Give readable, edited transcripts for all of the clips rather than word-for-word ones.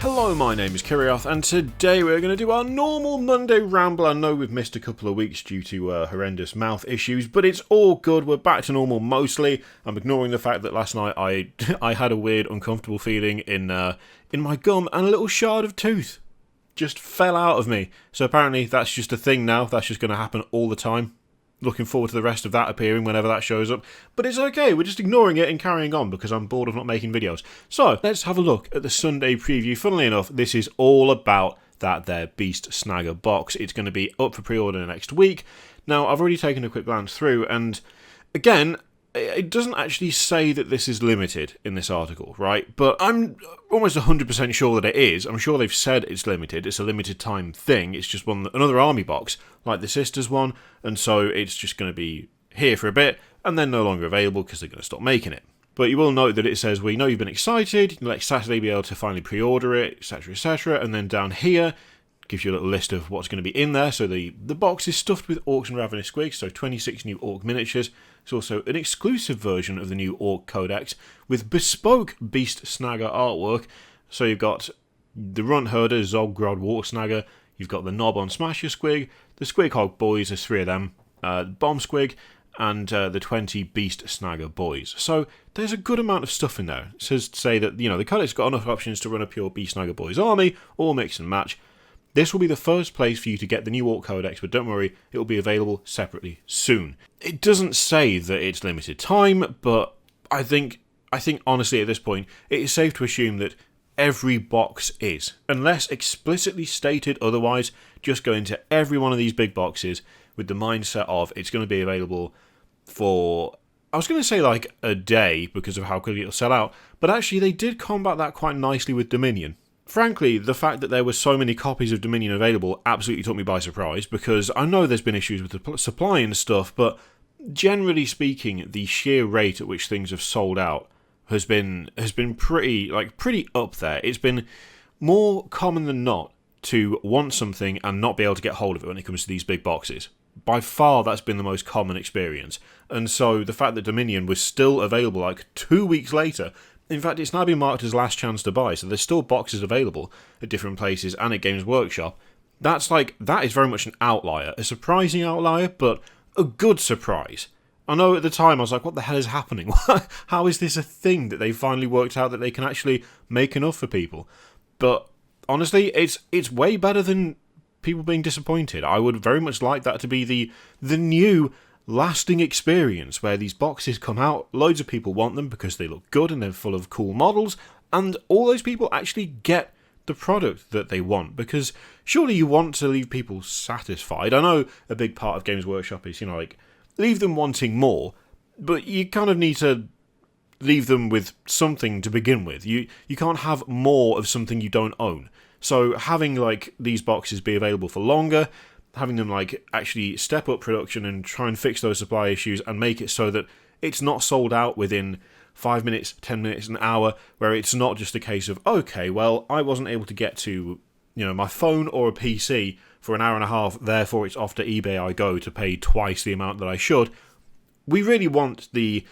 Hello, my name is Kirioth, and today we're going to do our normal Monday Ramble. I know we've missed a couple of weeks due to horrendous mouth issues, but it's all good. We're back to normal mostly. I'm ignoring the fact that last night I had a weird, uncomfortable feeling in my gum, and a little shard of tooth just fell out of me. So apparently that's just a thing now. That's just going to happen all the time. Looking forward to the rest of that appearing whenever that shows up. But it's okay, we're just ignoring it and carrying on because I'm bored of not making videos. So, let's have a look at the Sunday preview. Funnily enough, this is all about that there Beast Snagga box. It's going to be up for pre-order next week. Now, I've already taken a quick glance through, and again, it doesn't actually say that this is limited in this article, right? But I'm almost 100% sure that it is. I'm sure they've said it's limited. It's a limited time thing. It's just another army box, like the Sisters one, and so it's just going to be here for a bit, and then no longer available because they're going to stop making it. But you will note that it says, we know you've been excited, you'll next Saturday be able to finally pre-order it, etc, etc, and then down here, gives you a little list of what's going to be in there. So the box is stuffed with Orcs and Ravenous Squigs, so 26 new Orc miniatures. It's also an exclusive version of the new Orc Codex with bespoke Beast Snagga artwork. So you've got the Runt Herder Zogrod War Snagga, you've got the Knob on Smasher Squig, the Squig Hog Boys, there's 3 of them, Bomb Squig, and the 20 Beast Snagga Boys. So there's a good amount of stuff in there. It says to say that, you know, the Codex got enough options to run a pure Beast Snagga Boys army, or mix and match. This will be the first place for you to get the new Orc Codex, but don't worry, it will be available separately soon. It doesn't say that it's limited time, but I think honestly at this point, it is safe to assume that every box is. Unless explicitly stated otherwise, just go into every one of these big boxes with the mindset of it's going to be available for, I was going to say like a day because of how quickly it'll sell out, but actually they did combat that quite nicely with Dominion. Frankly, the fact that there were so many copies of Dominion available absolutely took me by surprise, because I know there's been issues with the supply and stuff, but generally speaking, the sheer rate at which things have sold out has been pretty up there. It's been more common than not to want something and not be able to get hold of it when it comes to these big boxes. By far, that's been the most common experience. And so the fact that Dominion was still available like 2 weeks later, in fact, it's now been marked as last chance to buy, so there's still boxes available at different places and at Games Workshop. That is very much an outlier, a surprising outlier, but a good surprise. I know at the time I was like, what the hell is happening? How is this a thing that they finally worked out that they can actually make enough for people? But honestly, it's way better than people being disappointed. I would very much like that to be the new lasting experience where these boxes come out, loads of people want them because they look good and they're full of cool models, and all those people actually get the product that they want, because surely you want to leave people satisfied. I know a big part of Games Workshop is, like, leave them wanting more, but you kind of need to leave them with something to begin with. You can't have more of something you don't own. So having, like, these boxes be available for longer, having them like actually step up production and try and fix those supply issues and make it so that it's not sold out within 5 minutes, 10 minutes, an hour, where it's not just a case of, okay, well, I wasn't able to get to, my phone or a PC for an hour and a half, therefore it's off to eBay I go to pay twice the amount that I should. We really want the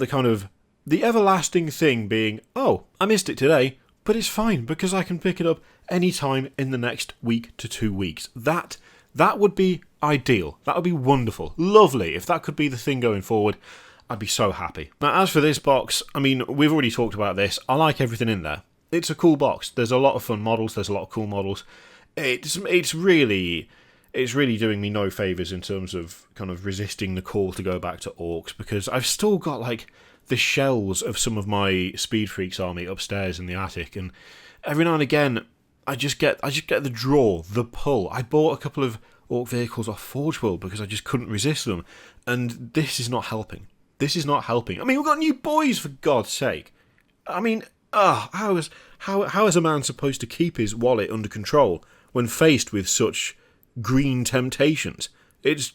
kind of the everlasting thing being, oh, I missed it today, but it's fine because I can pick it up anytime in the next week to 2 weeks. That would be ideal. That would be wonderful. Lovely. If that could be the thing going forward, I'd be so happy. Now, as for this box, I mean, we've already talked about this. I like everything in there. It's a cool box. There's a lot of fun models. There's a lot of cool models. It's really doing me no favours in terms of kind of resisting the call to go back to Orcs, because I've still got, like, the shells of some of my Speed Freaks army upstairs in the attic, and every now and again I just get the draw, the pull. I bought a couple of Orc vehicles off Forge World because I just couldn't resist them, and this is not helping. This is not helping. I mean, we've got new boys, for God's sake. I mean, how is a man supposed to keep his wallet under control when faced with such green temptations? It's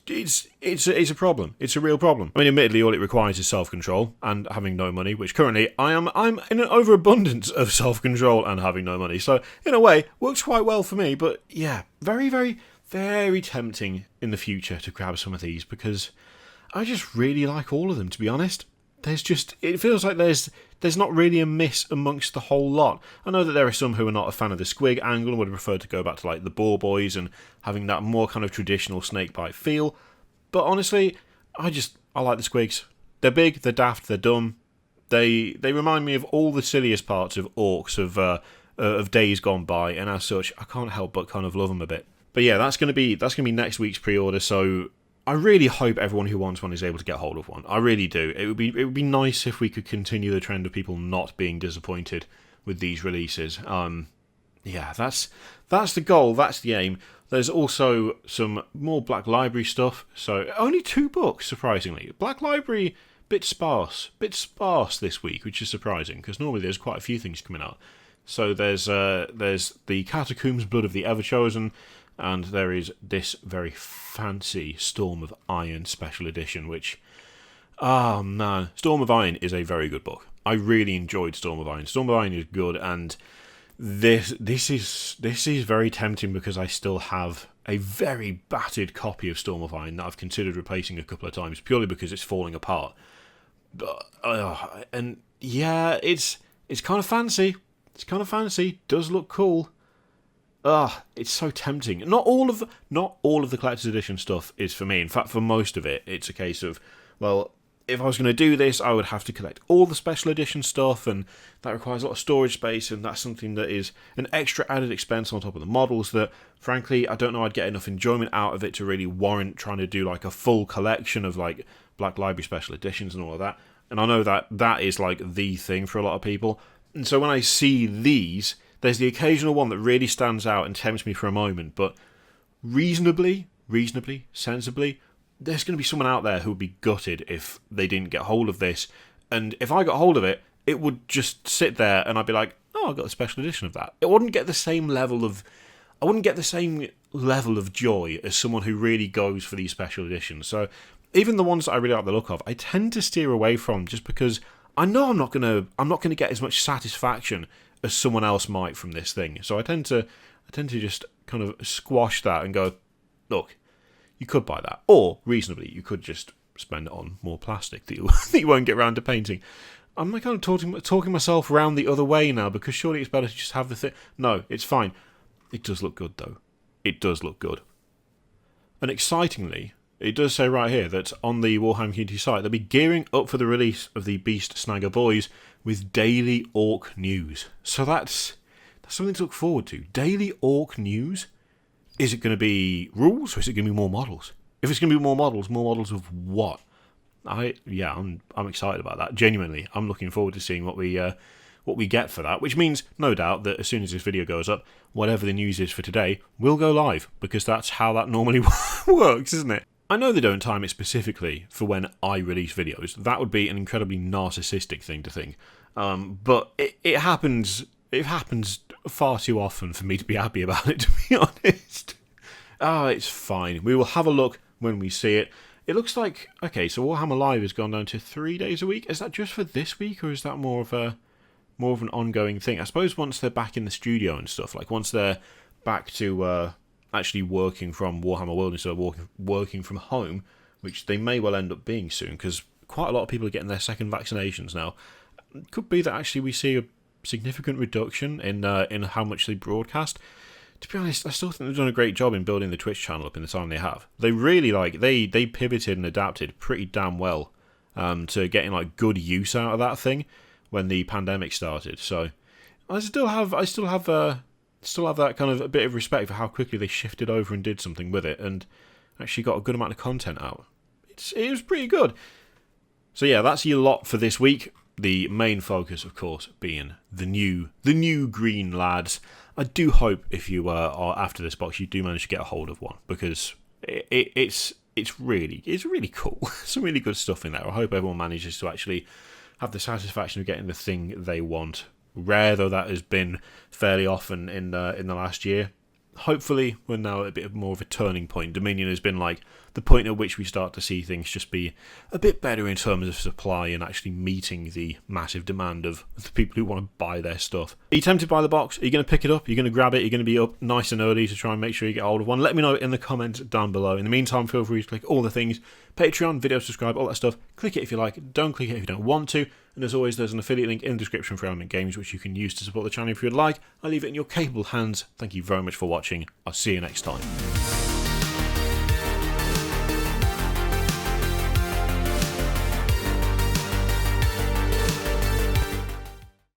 a problem. It's a real problem. I mean, admittedly, all it requires is self-control and having no money, which currently I'm in an overabundance of self-control and having no money. So, in a way, works quite well for me. But yeah, very, very, very tempting in the future to grab some of these, because I just really like all of them, to be honest. it feels like there's not really a miss amongst the whole lot. I know that there are some who are not a fan of the squig angle and would prefer to go back to like the Boar Boys and having that more kind of traditional snakebite feel. But honestly, I like the squigs. They're big, they're daft, they're dumb. They remind me of all the silliest parts of orcs of days gone by, and as such, I can't help but kind of love them a bit. But yeah, that's gonna be next week's pre-order. So I really hope everyone who wants one is able to get hold of one. I really do. It would be nice if we could continue the trend of people not being disappointed with these releases. Yeah, that's the goal. That's the aim. There's also some more Black Library stuff. So only 2 books, surprisingly. Black Library, bit sparse this week, which is surprising because normally there's quite a few things coming out. So there's the Catacombs Blood of the Everchosen, and there is this very fancy Storm of Iron special edition, which, oh man, Storm of Iron is a very good book. I really enjoyed Storm of Iron. Storm of Iron is good, and this is very tempting because I still have a very battered copy of Storm of Iron that I've considered replacing a couple of times purely because it's falling apart. And yeah, it's kind of fancy. It's kind of fancy. Does look cool. It's so tempting. Not all of the collector's edition stuff is for me. In fact, for most of it, it's a case of, well, if I was going to do this, I would have to collect all the special edition stuff, and that requires a lot of storage space, and that's something that is an extra added expense on top of the models that, frankly, I don't know I'd get enough enjoyment out of it to really warrant trying to do like a full collection of like Black Library special editions and all of that. And I know that is like the thing for a lot of people. And so when I see these, there's the occasional one that really stands out and tempts me for a moment, but reasonably, sensibly, there's going to be someone out there who would be gutted if they didn't get hold of this. And if I got hold of it, it would just sit there and I'd be like, oh, I got a special edition of that. It wouldn't get the same level of joy as someone who really goes for these special editions. So even the ones that I really like the look of, I tend to steer away from just because I know I'm not gonna get as much satisfaction as someone else might from this thing. So I tend to just kind of squash that and go, look, you could buy that, or reasonably, you could just spend it on more plastic that you won't get around to painting. I'm kind of talking myself around the other way now, because surely it's better to just have the thing. No, it's fine. It does look good though. It does look good. And excitingly, it does say right here that on the Warhammer community site, they'll be gearing up for the release of the Beast Snagga Boys with daily orc news. So that's something to look forward to. Daily orc news? Is it going to be rules, or is it going to be more models? If it's going to be more models of what? I'm excited about that. Genuinely, I'm looking forward to seeing what we get for that. Which means, no doubt, that as soon as this video goes up, whatever the news is for today will go live, because that's how that normally works, isn't it? I know they don't time it specifically for when I release videos. That would be an incredibly narcissistic thing to think. But it happens. It happens far too often for me to be happy about it, to be honest. It's fine. We will have a look when we see it. It looks like, okay, so Warhammer Live has gone down to 3 days a week. Is that just for this week, or is that more of an ongoing thing? I suppose once they're back in the studio and stuff, like once they're back to actually working from Warhammer World instead of working from home, which they may well end up being soon, because quite a lot of people are getting their second vaccinations now. It could be that actually we see a significant reduction in how much they broadcast. To be honest, I still think they've done a great job in building the Twitch channel up in the time they have. They really they pivoted and adapted pretty damn well to getting like good use out of that thing when the pandemic started. So I still have that kind of a bit of respect for how quickly they shifted over and did something with it, and actually got a good amount of content out. It was pretty good. So yeah, that's your lot for this week. The main focus, of course, being the new green lads. I do hope if you are after this box, you do manage to get a hold of one, because it's really cool. Some really good stuff in there. I hope everyone manages to actually have the satisfaction of getting the thing they want. Rare though that has been fairly often in the last year. hopefully we're now at a bit more of a turning point. Dominion has been like the point at which we start to see things just be a bit better in terms of supply and actually meeting the massive demand of the people who want to buy their stuff. Are you tempted by the box? Are you going to pick it up? Are you going to grab it? Are you going to be up nice and early to try and make sure you get hold of one? Let me know in the comments down below. In the meantime, feel free to click all the things. Patreon, video subscribe, all that stuff. Click it if you like. Don't click it if you don't want to. And as always, there's an affiliate link in the description for Element Games, which you can use to support the channel if you'd like. I'll leave it in your capable hands. Thank you very much for watching. I'll see you next time.